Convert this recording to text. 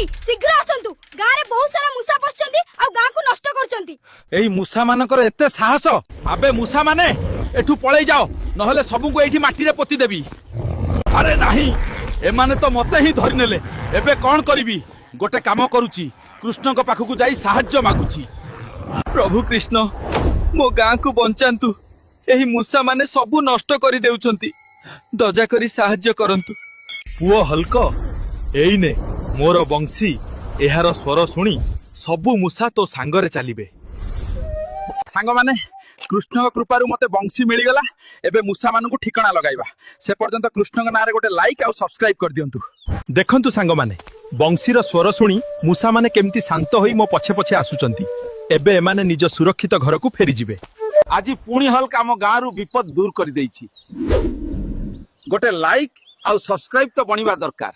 भाई शीघ्र आसंतु गारे बहुत सारा मूसा पसचंदी आ गां को नष्ट करचंदी। एई मूसा मानकर एते साहस आबे मूसा माने एठू पळेई जाओ नहले सबको एठी माटी रे पोती देबी। अरे नाही एमाने तो मते ही धरि नेले एबे कोन करबी गोटे काम करूची कृष्ण को पाखकु जाई सहाय्य मागुची। प्रभु कृष्ण मो गां को बंचांतु एही मूसा माने सबु नष्ट करि देउछंती दया करी सहाय्य करंतु। पुओ हल्को एइने मोर बंशी एहार स्वर सुनी सबु मूसा तो सांगरे चलिबे। सांग माने कृष्ण कृपारू मते बंशी मिली गला एबे मूसा मानकु ठिकाना लगाइबा से पर्यंत कृष्ण के नारे गोटे लाइक आ सब्सक्राइब कर दियंतु। देखंतु सांग माने बंशीर स्वर सुनी मूसा माने केमती शांत होई मो पछे पछे आसुचंती। एबे एमाने निज सुरक्षित घर को फेरी जिवे। आज पुणी हल्का आम गाँव विपद दूर कर देइछि। गोटे लाइक आ सब्सक्राइब तो बनिबा दरकार।